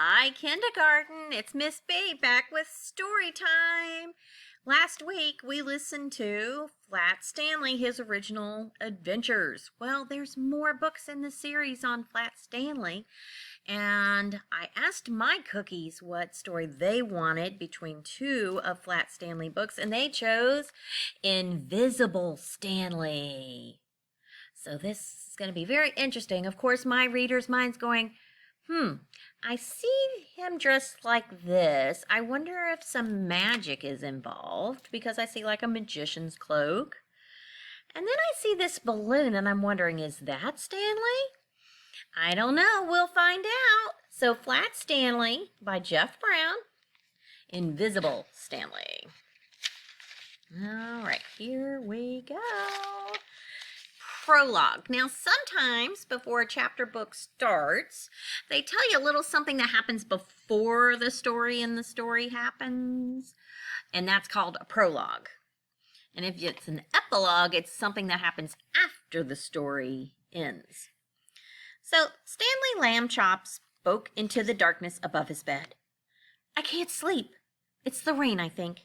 Hi, kindergarten. It's Miss B back with story time. Last week we listened to Flat Stanley, his original adventures. Well, there's more books in the series on Flat Stanley, and I asked my cookies what story they wanted between two of Flat Stanley books, and they chose Invisible Stanley. So this is going to be very interesting. Of course, my reader's mind's going, I see him dressed like this. I wonder if some magic is involved because I see like a magician's cloak. And then I see this balloon and I'm wondering, is that Stanley? I don't know. We'll find out. So Flat Stanley by Jeff Brown, Invisible Stanley. All right, here we go. Prologue. Now, sometimes before a chapter book starts, they tell you a little something that happens before the story and the story happens, and that's called a prologue. And if it's an epilogue, it's something that happens after the story ends. So, Stanley Lamb Chop spoke into the darkness above his bed. I can't sleep. It's the rain, I think.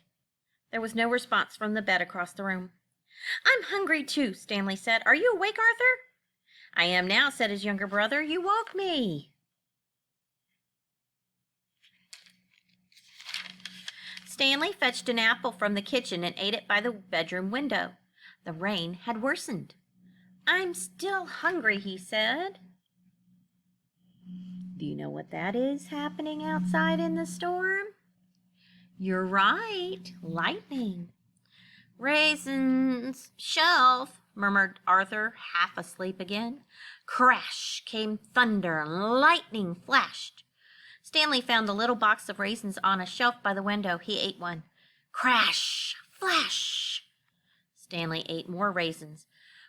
There was no response from the bed across the room. I'm hungry too, Stanley said. Are you awake, Arthur? I am now, said his younger brother. You woke me. Stanley fetched an apple from the kitchen and ate it by the bedroom window. The rain had worsened. I'm still hungry, he said. Do you know what that is happening outside in the storm? You're right, lightning. Raisins, shelf, murmured Arthur, half asleep again. Crash came thunder, and lightning flashed. Stanley found the little box of raisins on a shelf by the window. He ate one. Crash, flash. Stanley ate more raisins.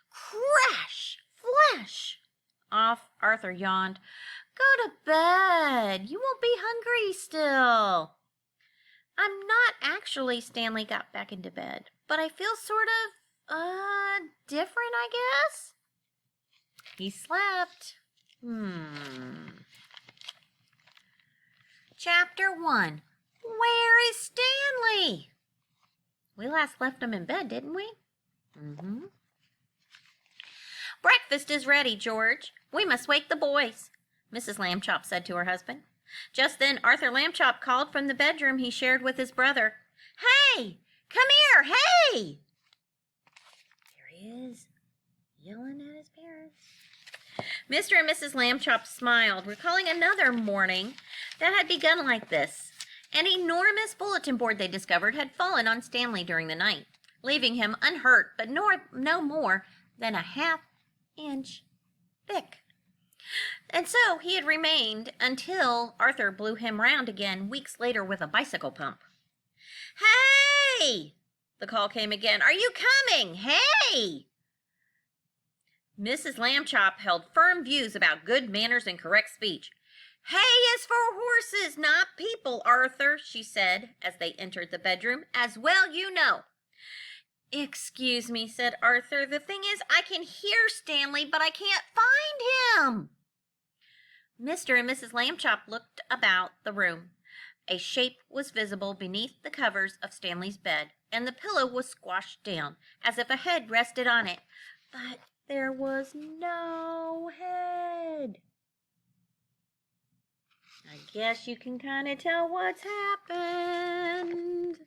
Crash, flash. Arthur yawned. Go to bed. You won't be hungry still. I'm not actually, Stanley got back into bed, but I feel sort of, different, I guess. He slept. Chapter 1. Where is Stanley? We last left him in bed, didn't we? Breakfast is ready, George. We must wake the boys, Mrs. Lamb Chop said to her husband. Just then, Arthur Lamb Chop called from the bedroom he shared with his brother. Hey, come here, hey! There he is, yelling at his parents. Mr. and Mrs. Lamb Chop smiled, recalling another morning that had begun like this. An enormous bulletin board they discovered had fallen on Stanley during the night, leaving him unhurt but no more than a half-inch thick. And so he had remained until Arthur blew him round again weeks later with a bicycle pump. Hey! The call came again. Are you coming? Hey! Mrs. Lamb Chop held firm views about good manners and correct speech. Hay is for horses, not people, Arthur, she said as they entered the bedroom. As well you know. Excuse me, said Arthur. The thing is, I can hear Stanley, but I can't find him. Mr. and Mrs. Lamb Chop looked about the room. A shape was visible beneath the covers of Stanley's bed, and the pillow was squashed down, as if a head rested on it. But there was no head. I guess you can kind of tell what's happened.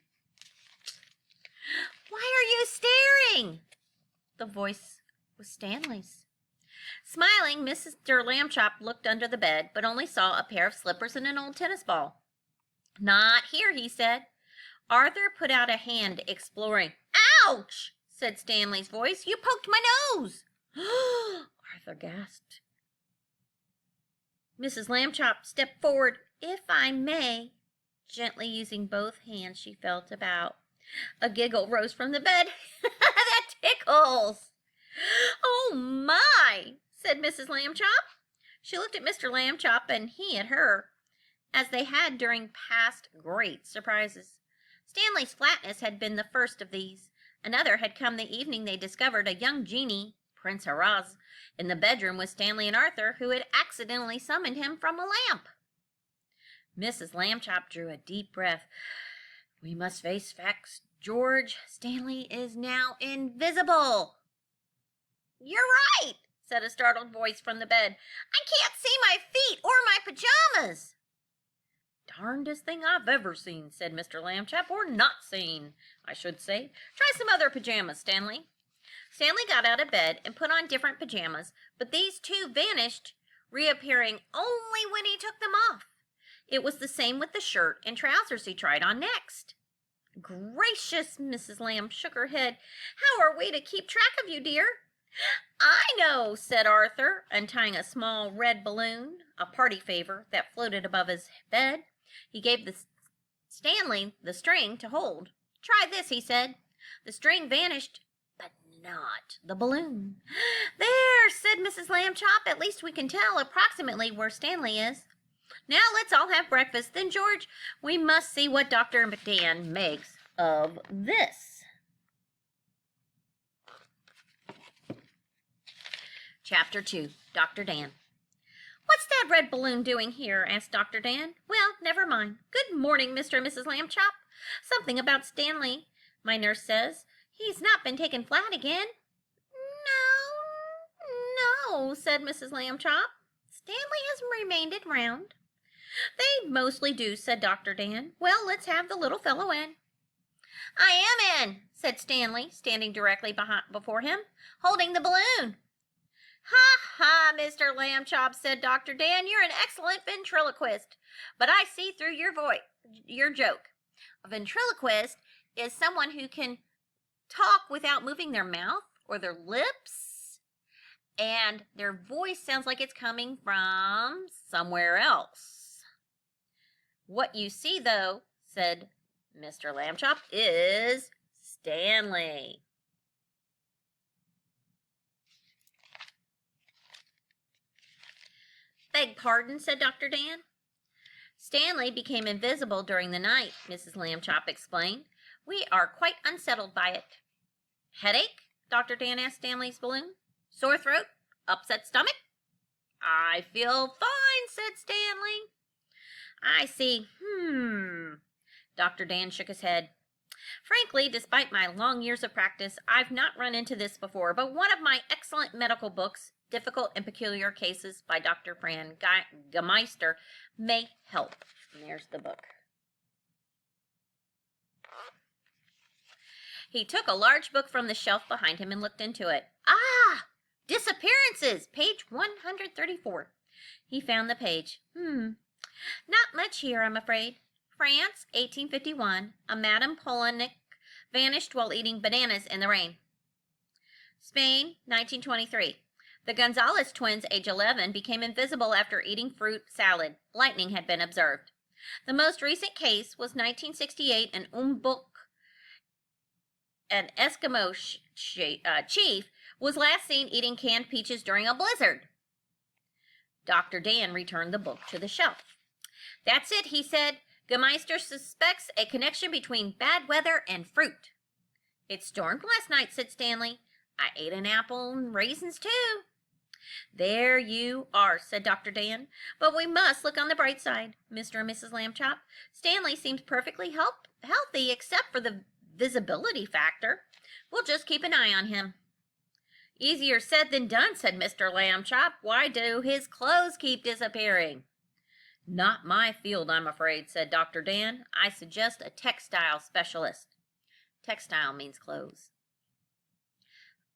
Why are you staring? The voice was Stanley's. Smiling, Mr. Lamb Chop looked under the bed, but only saw a pair of slippers and an old tennis ball. Not here, he said. Arthur put out a hand, exploring. Ouch, said Stanley's voice. You poked my nose. Arthur gasped. Mrs. Lamb Chop stepped forward. If I may, gently using both hands, she felt about. A giggle rose from the bed. That tickles. Oh, my, said Mrs. Lamb Chop. She looked at Mr. Lamb Chop and he at her, as they had during past great surprises. Stanley's flatness had been the first of these. Another had come the evening they discovered a young genie, Prince Haraz, in the bedroom with Stanley and Arthur, who had accidentally summoned him from a lamp. Mrs. Lambchop drew a deep breath. "We must face facts, George. Stanley is now invisible." "You're right," said a startled voice from the bed. "I can't see my feet or my pajamas." "Darndest thing I've ever seen," said Mr. Lambchop. "Or not seen, I should say. Try some other pajamas, Stanley." Stanley got out of bed and put on different pajamas, but these too vanished, reappearing only when he took them off. It was the same with the shirt and trousers he tried on next. "Gracious," Mrs. Lamb shook her head. "How are we to keep track of you, dear?" "I know," said Arthur, untying a small red balloon, a party favor, that floated above his bed. He gave Stanley the string to hold. "Try this," he said. The string vanished, but not the balloon. "There," said Mrs. Lambchop. "At least we can tell approximately where Stanley is. Now let's all have breakfast. Then, George, we must see what Dr. Dan makes of this." Chapter 2, Dr. Dan. "What's that red balloon doing here?" asked Dr. Dan. "Well, never mind. Good morning, Mr. and Mrs. Lambchop. Something about Stanley, my nurse says. He's not been taken flat again?" No, said Mrs. Lambchop. "Stanley has remained round." "They mostly do," said Dr. Dan. "Well, let's have the little fellow in." "I am in," said Stanley, standing directly before him, holding the balloon. "Ha, ha, Mr. Lambchop," said Dr. Dan. "You're an excellent ventriloquist, but I see through your joke. A ventriloquist is someone who can talk without moving their mouth or their lips, and their voice sounds like it's coming from somewhere else. What you see, though," said Mr. Lambchop, "is Stanley." "Beg pardon," said Dr. Dan. "Stanley became invisible during the night," Mrs. Lambchop explained. "We are quite unsettled by it." "Headache?" Dr. Dan asked Stanley's balloon. "Sore throat? Upset stomach?" "I feel fine," said Stanley. "I see. Dr. Dan shook his head. "Frankly, despite my long years of practice, I've not run into this before, but one of my excellent medical books, Difficult and Peculiar Cases by Dr. Fran Gemeister, may help." And there's the book. He took a large book from the shelf behind him and looked into it. "Ah! Disappearances! Page 134. He found the page. Not much here, I'm afraid. France, 1851. A Madame Polonic vanished while eating bananas in the rain. Spain, 1923. The Gonzalez twins, age 11, became invisible after eating fruit salad. Lightning had been observed. The most recent case was 1968 in Umbuk. An Eskimo chief was last seen eating canned peaches during a blizzard. Dr. Dan returned the book to the shelf. "That's it," he said. "Gemeister suspects a connection between bad weather and fruit." "It stormed last night," said Stanley. "I ate an apple and raisins, too." "There you are," said Dr. Dan. "But we must look on the bright side, Mr. and Mrs. Lambchop. Stanley seems perfectly healthy except for the visibility factor. We'll just keep an eye on him." "Easier said than done," said Mr. Lambchop. "Why do his clothes keep disappearing?" "Not my field, I'm afraid," said Dr. Dan. "I suggest a textile specialist." Textile means clothes.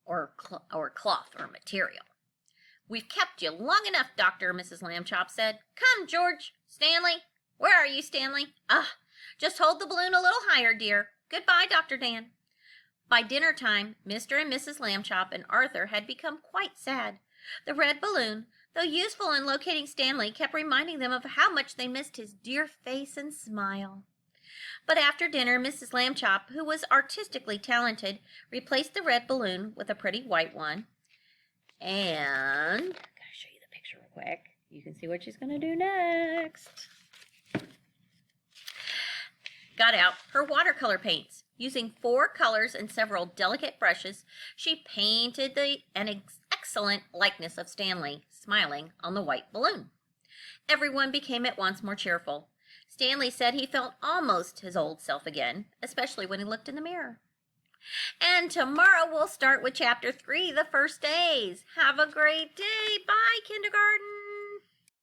Or cloth or material. "We've kept you long enough, Doctor," Mrs. Lambchop said. "Come, George. Stanley. Where are you, Stanley? Just hold the balloon a little higher, dear. Goodbye, Dr. Dan." By dinner time, Mr. and Mrs. Lambchop and Arthur had become quite sad. The red balloon, though useful in locating Stanley, kept reminding them of how much they missed his dear face and smile. But after dinner, Mrs. Lambchop, who was artistically talented, replaced the red balloon with a pretty white one. And I'm going to show you the picture real quick. You can see what she's going to do next. Got out her watercolor paints. Using 4 colors and several delicate brushes, she painted an excellent likeness of Stanley, smiling on the white balloon. Everyone became at once more cheerful. Stanley said he felt almost his old self again, especially when he looked in the mirror. And tomorrow we'll start with Chapter 3, The First Days. Have a great day. Bye, kindergarten.